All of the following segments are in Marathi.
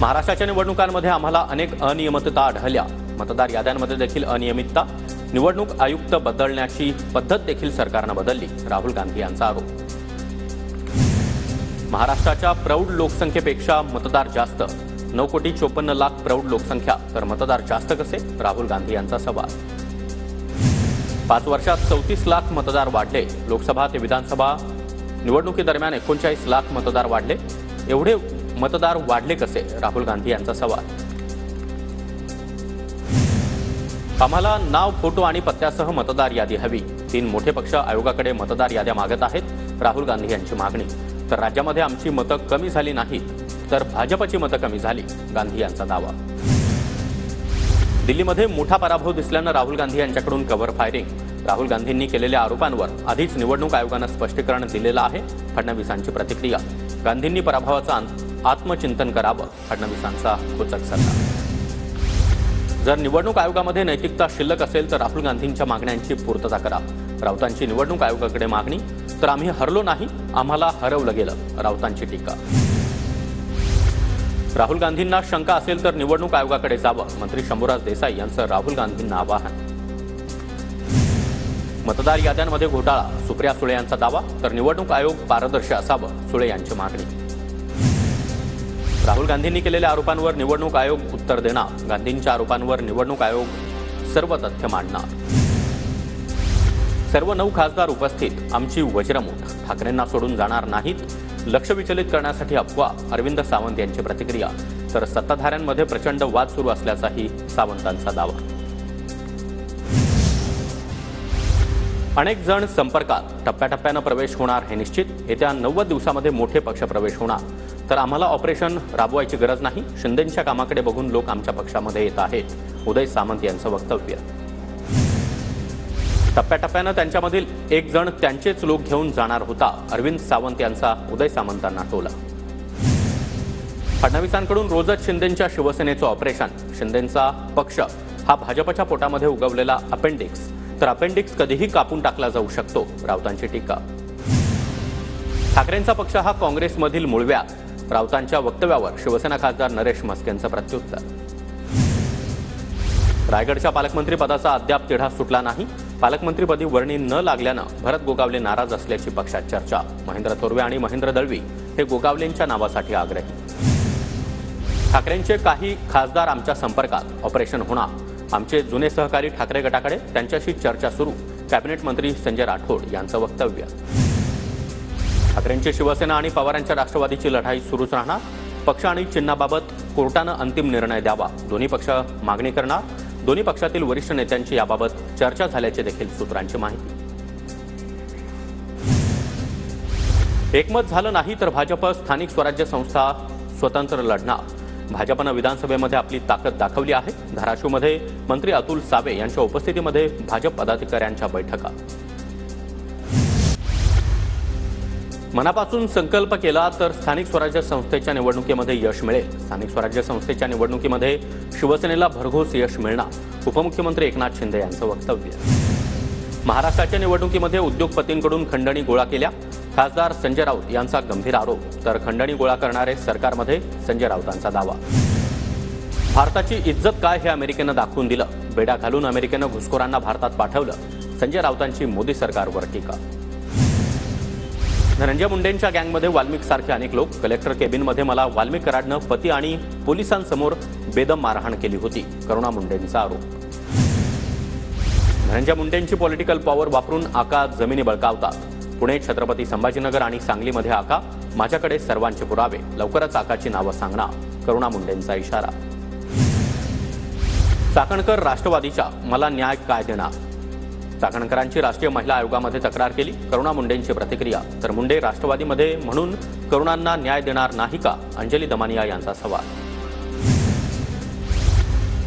महाराष्ट्राच्या निवडणुकांमध्ये आम्हाला अनेक अनियमितता आढळल्या। मतदार याद्यांमध्ये देखील अनियमितता। निवडणूक आयुक्त बदलण्याची पद्धत देखील सरकारने बदलली। राहुल गांधी यांचा आरोप। महाराष्ट्राच्या प्रौढ लोकसंख्येपेक्षा मतदार जास्त। 9,54,00,000 प्रौढ लोकसंख्या तर मतदार जास्त कसे? राहुल गांधी यांचा सवाल। 5 वर्षात 34 लाख मतदार वाढले। लोकसभा ते विधानसभा निवडणुकीदरम्यान 39 लाख मतदार वाढले। एवढे मतदार वाढले कसे? राहुल गांधी यांचा सवाल। आम्हाला नाव, फोटो आणि पत्त्यासह मतदार यादी हवी। 3 मोठे पक्ष आयोगाकडे मतदार याद्या मागत आहेत। राहुल गांधी यांची मागणी। तर राज्यामध्ये आमची मतं कमी झाली नाहीत तर भाजपची मतं कमी झाली। गांधी यांचा दावा। दिल्लीमध्ये मोठा पराभव दिसल्यानं राहुल गांधी यांच्याकडून कव्हर फायरिंग। राहुल गांधींनी केलेल्या आरोपांवर आधीच निवडणूक आयोगानं स्पष्टीकरण दिलेलं आहे। फडणवीसांची प्रतिक्रिया। गांधींनी पराभवाचं आत्मचिंतन करावं। फडणवीसांचा खोचक सल्ला। जर निवडणूक आयोगामध्ये नैतिकता शिल्लक असेल तर राहुल गांधींच्या मागण्यांची पूर्तता करा। राऊतांची निवडणूक आयोगाकडे मागणी। तर आम्ही हरलो नाही, आम्हाला हरवलं गेलं। राऊतांची टीका। राहुल गांधींना शंका असेल तर निवडणूक आयोगाकडे जावं। मंत्री शंभूराज देसाई यांचं राहुल गांधींना आवाहन। मतदार याद्यांमध्ये घोटाळा। सुप्रिया सुळे यांचा दावा। तर निवडणूक आयोग पारदर्शी असावं। सुळे यांची मागणी। राहुल गांधींनी केलेल्या आरोपांवर निवडणूक आयोग उत्तर देणार। गांधींच्या आरोपांवर निवडणूक आयोग सर्व तथ्य मांडणार। सर्व 9 खासदार उपस्थित। आमची वज्रमूठ। ठाकरेंना सोडून जाणार नाहीत। लक्ष विचलित करण्यासाठी अफवा। अरविंद सावंत यांची प्रतिक्रिया। तर सत्ताधाऱ्यांमध्ये प्रचंड वाद सुरू असल्याचाही सावंतांचा दावा। अनेक जण संपर्कात। टप्प्याटप्प्यानं प्रवेश होणार हे निश्चित। येत्या 90 दिवसामध्ये मोठे पक्ष प्रवेश होणार। तर आम्हाला ऑपरेशन राबवायची गरज नाही। शिंदेंच्या कामाकडे बघून लोक आमच्या पक्षामध्ये येत आहेत। उदय सामंत यांचं वक्तव्य। टप्प्याटप्प्यानं त्यांच्यामधील एक जण त्यांचेच लोक घेऊन जाणार होता। अरविंद सावंत यांचा उदय सामंतांना टोला। फडणवीसांकडून रोजच शिंदेंच्या शिवसेनेचं ऑपरेशन। शिंदेंचा पक्ष हा भाजपच्या पोटामध्ये उगवलेला अपेंडिक्स। तर अपेंडिक्स कधीही कापून टाकला जाऊ शकतो। राऊतांची टीका। ठाकरेंचा पक्ष हा काँग्रेसमधील मूळव्याध। राऊतांच्या वक्तव्यावर शिवसेना खासदार नरेश म्हस्केंचं प्रत्युत्तर। रायगडच्या पालकमंत्री पदाचा अद्याप तिढा सुटला नाही। पालकमंत्रीपदी वर्णी न लागल्यानं भरत गोगावले नाराज असल्याची पक्षात चर्चा। महेंद्र थोरवे आणि महेंद्र दळवी हे गोगावलेंच्या नावासाठी आग्रही। ठाकरेंचे काही खासदार आमच्या संपर्कात। ऑपरेशन होणार। आमचे जुने सहकारी ठाकरे गटाकडे, त्यांच्याशी चर्चा सुरू। कॅबिनेट मंत्री संजय राठोड यांचं वक्तव्य। ठाकरेंची शिवसेना आणि पवारांच्या राष्ट्रवादीची लढाई सुरूच राहणार। पक्ष आणि चिन्हाबाबत कोर्टानं अंतिम निर्णय द्यावा। दोन्ही पक्ष मागणी करणार। दोन्ही पक्षातील वरिष्ठ नेत्यांची याबाबत चर्चा झाल्याची देखील सूत्रांची माहिती। एकमत झालं नाही तर भाजप स्थानिक स्वराज्य संस्था स्वतंत्र लढणार। भाजपनं विधानसभेमध्ये आपली ताकद दाखवली आहे। धाराशिवमध्ये मंत्री अतुल सावे यांच्या उपस्थितीमध्ये भाजप पदाधिकाऱ्यांच्या बैठका। मनापासून संकल्प केला तर स्थानिक स्वराज्य संस्थेच्या निवडणुकीमध्ये यश मिळेल। स्थानिक स्वराज्य संस्थेच्या निवडणुकीमध्ये शिवसेनेला भरघोस यश मिळणार। उपमुख्यमंत्री एकनाथ शिंदे यांचं वक्तव्य। महाराष्ट्राच्या निवडणुकीमध्ये उद्योगपतींकडून खंडणी गोळा केल्या। खासदार संजय राऊत यांचा गंभीर आरोप। तर खंडणी गोळा करणारे सरकारमध्ये। संजय राऊतांचा दावा। भारताची इज्जत काय हे अमेरिकेनं दाखवून दिलं। बेडा घालून अमेरिकेनं घुसखोरांना भारतात पाठवलं। संजय राऊतांची मोदी सरकारवर टीका। धनंजय मुंडेंच्या गँगमध्ये वाल्मिकसारखे अनेक लोक। कलेक्टर केबिनमध्ये मला वाल्मिक कराडनं पती आणि पोलिसांसमोर बेदम मारहाण केली होती। करुणा मुंडेंचा आरोप। धनंजय मुंडेंची पॉलिटिकल पॉवर वापरून आका जमिनी बळकावतात। पुणे, छत्रपती संभाजीनगर आणि सांगलीमध्ये आका। माझ्याकडे सर्वांचे पुरावे। लवकरच आकाची नावं सांगणार। करुणा मुंडेंचा इशारा। चाकणकर राष्ट्रवादीच्या, मला न्याय काय देणार? चाकणकरांची राष्ट्रीय महिला आयोगामध्ये तक्रार केली। करुणा मुंडेंची प्रतिक्रिया। तर मुंडे राष्ट्रवादीमध्ये म्हणून करुणांना न्याय देणार नाही का? अंजली दमानिया यांचा सवाल।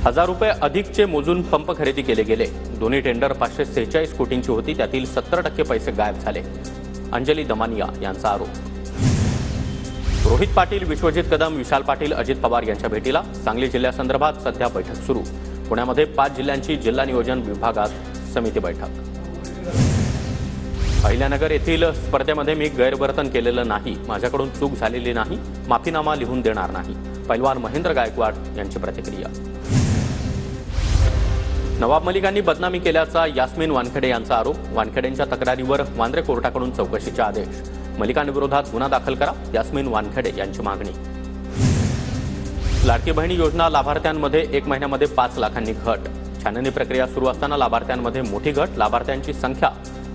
1000 रुपये अधिकचे मोजून पंप खरेदी केले गेले। दोन्ही टेंडर 546 कोटींची होती। त्यातील 70% पैसे गायब झाले। अंजली दमानिया यांचा आरोप। रोहित पाटील, विश्वजित कदम, विशाल पाटील, अजित पवार यांच्या भेटीला। सांगली जिल्ह्यासंदर्भात सध्या बैठक सुरू। पुण्यामध्ये 5 जिल्ह्यांची जिल्हा नियोजन विभागात समिती बैठक। अहिल्यानगर येथील स्पर्धेमध्ये मी गैरवर्तन केलेलं नाही, माझ्याकडून चूक झालेली नाही, माफीनामा लिहून देणार नाही, पैलवान महेंद्र गायकवाड यांची प्रतिक्रिया. नवाब मलिकांनी बदनामी केल्याचा यास्मिन वानखेडे यांचा आरोप. वानखेडेंच्या तक्रारीवर वांद्रे कोर्टाकडून चौकशीचे आदेश. मलिकांविरोधात गुन्हा दाखल करा, यास्मिन वानखेडे यांची मागणी. लाडकी बहिणी योजना लाभार्थ्यांमध्ये 1 महिन्यामध्ये 5 लाखांनी घट. छाननी प्रक्रिया सुरू असताना लाभार्थ्यांमध्ये मोठी घट. लाभार्थ्यांची संख्या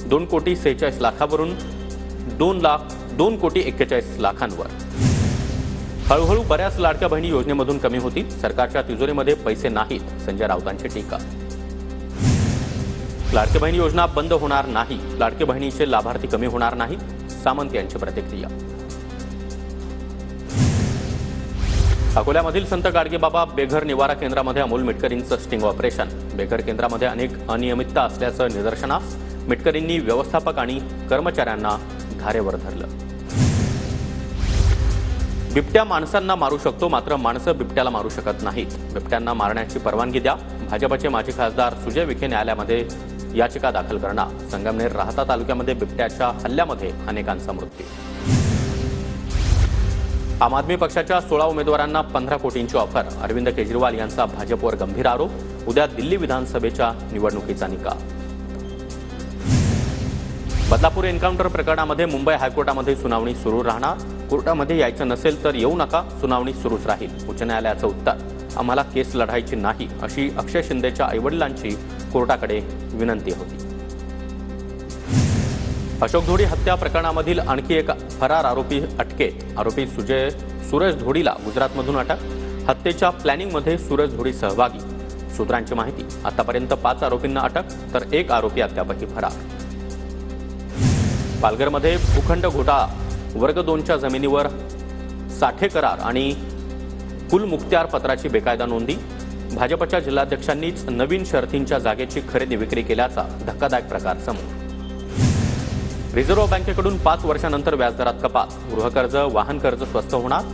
2,46,00,000वरून 2,41,00,000वर. हळूहळू बऱ्याच लाडक्या बहिणी योजनेमधून कमी होतील. सरकारच्या तिजोरीमध्ये पैसे नाहीत, संजय राऊतांची टीका. लाडकी बहिणी योजना बंद होणार नाही, लाडकी बहिणीचे लाभार्थी कमी होणार नाहीत, सामंत यांची प्रतिक्रिया. अकोल्यामधील संत गाडगेबाबा बेघर निवारा केंद्रामध्ये अमोल मिटकरींचं स्टिंग ऑपरेशन. बेघर केंद्रामध्ये अनेक अनियमितता असल्याचं निदर्शनास. मिटकरींनी व्यवस्थापक आणि कर्मचाऱ्यांना धारेवर धरलं. बिबट्या माणसांना मारू शकतो, मात्र माणसं बिबट्याला मारू शकत नाहीत. बिबट्यांना मारण्याची परवानगी द्या. भाजपचे माजी खासदार सुजय विखे न्यायालयामध्ये याचिका दाखल करणार. संगमनेर राहता तालुक्यामध्ये बिबट्याच्या हल्ल्यामध्ये अनेकांचा मृत्यू. आम आदमी पक्षाच्या 16 उमेदवारांना 15 कोटींची ऑफर. अरविंद केजरीवाल यांचा भाजपवर गंभीर आरोप. उद्या दिल्ली विधानसभेच्या निवडणुकीचा निकाल. बदलापूर एन्काउंटर प्रकरणामध्ये मुंबई हायकोर्टामध्ये सुनावणी सुरू राहणार. कोर्टामध्ये यायचं नसेल तर येऊ नका, सुनावणी सुरूच राहील. उच्च न्यायालयाचं उत्तर, आम्हाला केस लढायची नाही, अशी अक्षय शिंदेच्या आईवडिलांची कोर्टाकडे विनंती होती. अशोक धोडी हत्या प्रकरणामधील आणखी एक फरार आरोपी अटकेत. आरोपी सुरेश धोडीला गुजरातमधून अटक. हत्येच्या प्लॅनिंगमध्ये सुरेश धोडी सहभागी. सूत्रांची माहिती, आतापर्यंत 5 आरोपींना अटक, तर 1 आरोपी अद्यापही फरार. पालघरमध्ये भूखंड घोटाळा. वर्ग 2च्या जमिनीवर साठे करार आणि कुलमुख्त्यार पत्राची बेकायदा नोंदी. भाजपच्या जिल्हाध्यक्षांनीच नवीन शर्तींच्या जागेची खरेदी विक्री केल्याचा धक्कादायक प्रकार समोर. रिझर्व्ह बँकेकडून 5 वर्षांनंतर व्याजदरात कपात. गृहकर्ज, वाहन कर्ज स्वस्त होणार.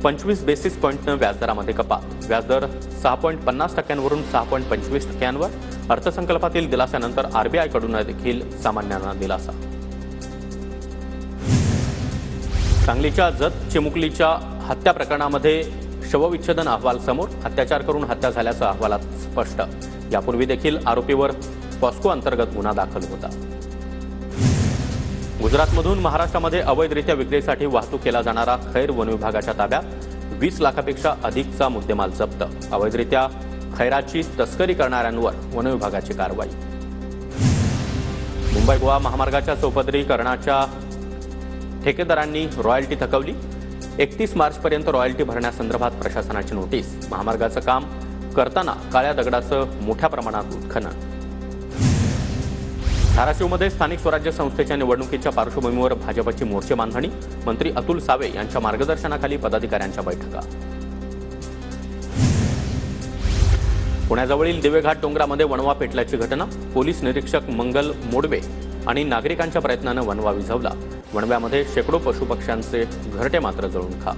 25 बेसिस पॉईंटनं व्याजदरामध्ये कपात. व्याजदर 6.50%वरून 6.25%वर. अर्थसंकल्पातील दिलासानंतर आरबीआयकडून देखील सामान्यांना दिलासा. सांगलीच्या जत चिमुकलीच्या हत्या प्रकरणामध्ये शवविच्छेदन अहवाल समोर. अत्याचार करून हत्या झाल्याचं अहवालात स्पष्ट. यापूर्वी देखील आरोपीवर पॉस्को अंतर्गत गुन्हा दाखल होता. गुजरातमधून महाराष्ट्रामध्ये अवैधरित्या विक्रीसाठी वाहतूक केला जाणारा खैर वन विभागाच्या ताब्यात. 20 लाखापेक्षा अधिकचा मुद्देमाल जप्त. अवैधरित्या खैराची तस्करी करणाऱ्यांवर वन विभागाची कारवाई. मुंबई गोवा महामार्गाच्या चौपदरीकरणाच्या ठेकेदारांनी रॉयल्टी थकवली. 31 मार्चपर्यंत रॉयल्टी भरण्यासंदर्भात प्रशासनाची नोटीस. महामार्गाचं काम करताना काळ्या दगडाचं मोठ्या प्रमाणात उत्खनन. धाराशिवमध्ये स्थानिक स्वराज्य संस्थेच्या निवडणुकीच्या पार्श्वभूमीवर भाजपची मोर्चे बांधणी. मंत्री अतुल सावे यांच्या मार्गदर्शनाखाली पदाधिकाऱ्यांच्या बैठका. पुण्याजवळील दिवेघाट डोंगरामध्ये वणवा पेटल्याची घटना. पोलीस निरीक्षक मंगल मोडवे आणि नागरिकांच्या प्रयत्नानं वणवा विझवला. वणव्यामध्ये शेकडो पशुपक्ष्यांचे घरटे मात्र जळून खाक.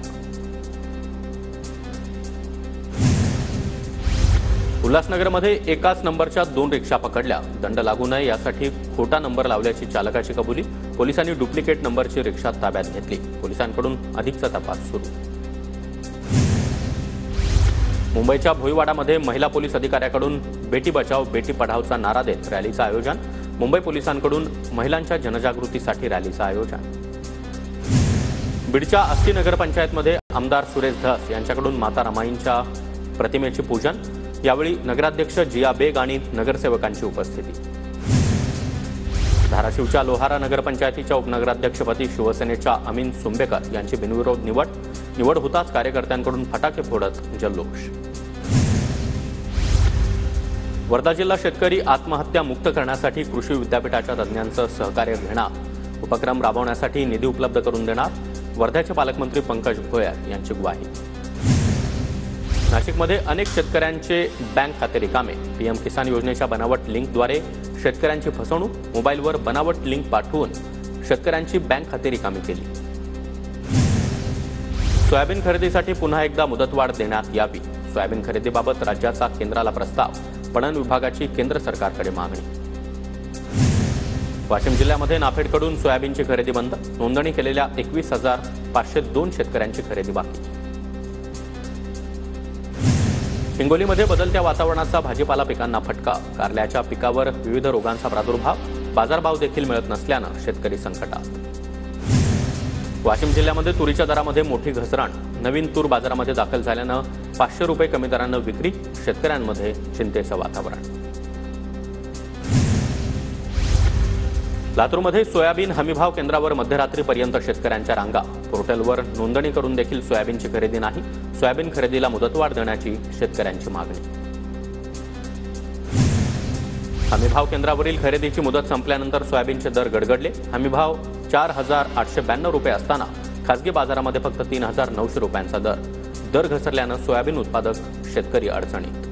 उल्हासनगरमध्ये एकाच नंबरच्या 2 रिक्षा पकडल्या. दंड लागू नये यासाठी खोटा नंबर लावल्याची चालकाची कबुली. पोलिसांनी डुप्लिकेट नंबरची रिक्षा ताब्यात घेतली. पोलिसांकडून अधिकचा तपास सुरू. मुंबईच्या भोईवाडामध्ये महिला पोलीस अधिकाऱ्याकडून बेटी बचाव बेटी पढावचा नारा देत रॅलीचं आयोजन. मुंबई पोलिसांकडून महिलांच्या जनजागृतीसाठी रॅलीचं आयोजन. बीडच्या आष्टी नगरपंचायतमध्ये आमदार सुरेश धस यांच्याकडून माता रमाईंच्या प्रतिमेचे पूजन. यावेळी नगराध्यक्ष जिया बेग आणि नगरसेवकांची उपस्थिती. धाराशिवच्या लोहारा नगरपंचायतीच्या उपनगराध्यक्षपदी शिवसेनेच्या अमीन सुंबेकर यांची बिनविरोध निवड होताच कार्यकर्त्यांकडून फटाके फोडत जल्लोष. वर्धा जिल्हा शेतकरी आत्महत्या मुक्त करण्यासाठी कृषी विद्यापीठाच्या तज्ज्ञांचं सहकार्य घेणार. उपक्रम राबवण्यासाठी निधी उपलब्ध करून देणार. वर्ध्याचे पालकमंत्री पंकज भोयर यांची ग्वाही. नाशिकमध्ये अनेक शेतकऱ्यांचे बँक खाते रिकामे. पीएम किसान योजनेच्या बनावट लिंकद्वारे शेतकऱ्यांची फसवणूक. मोबाईलवर बनावट लिंक पाठवून शेतकऱ्यांची बँक खाते रिकामी केली. सोयाबीन खरेदीसाठी पुन्हा एकदा मुदतवाढ देण्यात यावी. सोयाबीन खरेदीबाबत राज्याचा केंद्राला प्रस्ताव. पणन विभागाची केंद्र सरकारकडे मागणी. वाशिम जिल्ह्यामध्ये नाफेडकडून सोयाबीनची खरेदी बंद, नोंदणी केलेल्या 21,502 शेतकऱ्यांची खरेदी बाकी. हिंगोलीमध्ये बदलत्या वातावरणाचा भाजीपाला पिकांना फटका, कारल्याच्या पिकावर विविध रोगांचा प्रादुर्भाव, बाजारभाव देखील मिळत नसल्यानं शेतकरी संकटात. वाशिम जिल्ह्यामध्ये तुरीच्या दरामध्ये मोठी घसरण, नवीन तूर बाजारामध्ये दाखल झाल्यानं 500 रुपये कमी दरानं विक्री, शेतकऱ्यांमध्ये चिंतेचं वातावरण. लातूरमध्ये सोयाबीन हमीभाव केंद्रावर मध्यरात्रीपर्यंत शेतकऱ्यांच्या रांगा, पोर्टलवर नोंदणी करून देखील सोयाबीनची खरेदी नाही, सोयाबीन खरेदीला मुदतवाढ देण्याची शेतकऱ्यांची मागणी. हमीभाव केंद्रावरील खरेदीची मुदत संपल्यानंतर सोयाबीनचे दर गडगडले. हमीभाव 4,892 रुपये असताना खासगी बाजारामध्ये फक्त 3,900 रुपयांचा दर घसरल्यानं सोयाबीन उत्पादक शेतकरी अडचणीत.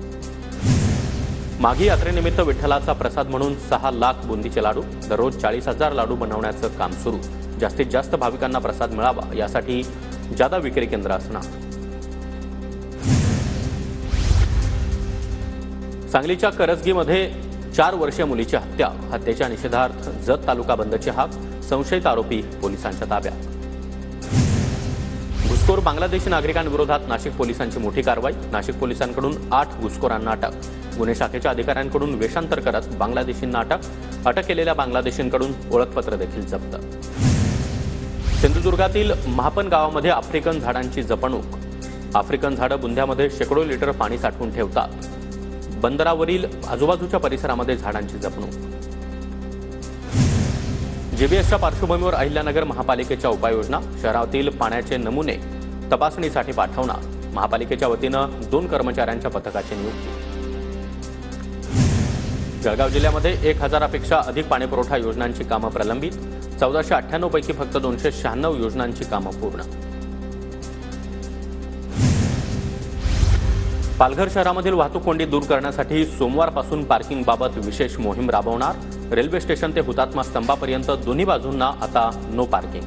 माघी यात्रेनिमित्त विठ्ठलाचा प्रसाद म्हणून 6 लाख बुंदीचे लाडू, दररोज 40,000 लाडू बनवण्याचं काम सुरू. जास्तीत जास्त भाविकांना प्रसाद मिळावा यासाठी जादा विक्री केंद्र असणार. सांगलीच्या करजगीमध्ये 4 वर्षीय मुलीची हत्या, हत्येच्या निषेधार्थ जत तालुका बंदची हाक, संशयित आरोपी पोलिसांच्या ताब्यात. घुसखोर बांगलादेशी नागरिकांविरोधात नाशिक पोलिसांची मोठी कारवाई, नाशिक पोलिसांकडून 8 घुसखोरांना अटक, गुन्हे शाखेच्या अधिकाऱ्यांकडून वेषांतर करत बांगलादेशींना अटक केलेल्या बांगलादेशींकडून ओळखपत्र देखील जप्त. सिंधुदुर्गातील महापन गावामध्ये आफ्रिकन झाडांची जपणूक, आफ्रिकन झाडं बुंध्यामध्ये शेकडो लिटर पाणी साठवून ठेवतात. बंदरावरील आजूबाजूच्या परिसरामध्ये झाडांची जपणूक. जीबीएसच्या पार्श्वभूमीवर अहिल्यानगर महापालिकेच्या उपाययोजना, शहरातील पाण्याचे नमुने तपासणीसाठी पाठवणार, महापालिकेच्या वतीनं 2 कर्मचाऱ्यांच्या पथकाची नियुक्ती. जळगाव जिल्ह्यामध्ये 1,000पेक्षा अधिक पाणीपुरवठा योजनांची कामं प्रलंबित, 1498 पैकी फक्त 296 योजनांची कामं पूर्ण. पालघर शहरामधील वाहतूक कोंडी दूर करण्यासाठी सोमवारपासून पार्किंगबाबत विशेष मोहीम राबवणार, रेल्वे स्टेशन ते हुतात्मा स्तंभापर्यंत दोन्ही बाजूंना आता नो पार्किंग.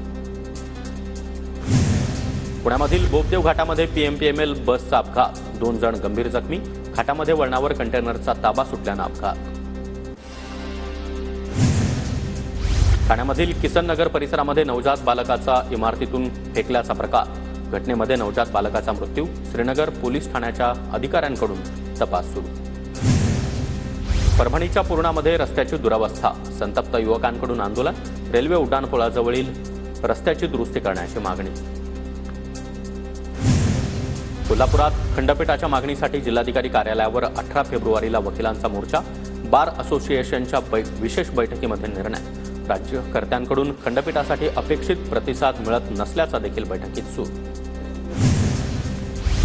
पुण्यामधील बोपदेव घाटामध्ये पीएमपीएमएल बसचा अपघात, 2 जण गंभीर जखमी, घाटामध्ये वळणावर कंटेनरचा ताबा सुटल्यानं अपघात. ठाण्यामधील किसन नगर परिसरामध्ये नवजात बालकाचा इमारतीतून फेकल्याचा प्रकार, घटनेमध्ये नवजात बालकाचा मृत्यू, श्रीनगर पोलीस ठाण्याच्या अधिकाऱ्यांकडून तपास सुरू. परभणीच्या पूर्णामध्ये रस्त्याची दुरवस्था, संतप्त युवकांकडून आंदोलन, रेल्वे उड्डाणपुलाजवळील रस्त्याची दुरुस्ती करण्याची मागणी. कोल्हापुरात खंडपीठाच्या मागणीसाठी जिल्हाधिकारी कार्यालयावर 18 फेब्रुवारीला वकिलांचा मोर्चा, बार असोसिएशनच्या विशेष बैठकीमध्ये निर्णय, राज्यकर्त्यांकडून खंडपीठासाठी अपेक्षित प्रतिसाद मिळत नसल्याचा देखील बैठकीत सूर.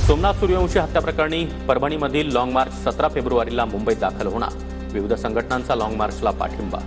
सोमनाथ सूर्यवंशी हत्या प्रकरणी परभणीमधील लाँग मार्च 17 फेब्रुवारीला मुंबईत दाखल होणार, विविध संघटनांचा लाँग मार्चला पाठिंबा.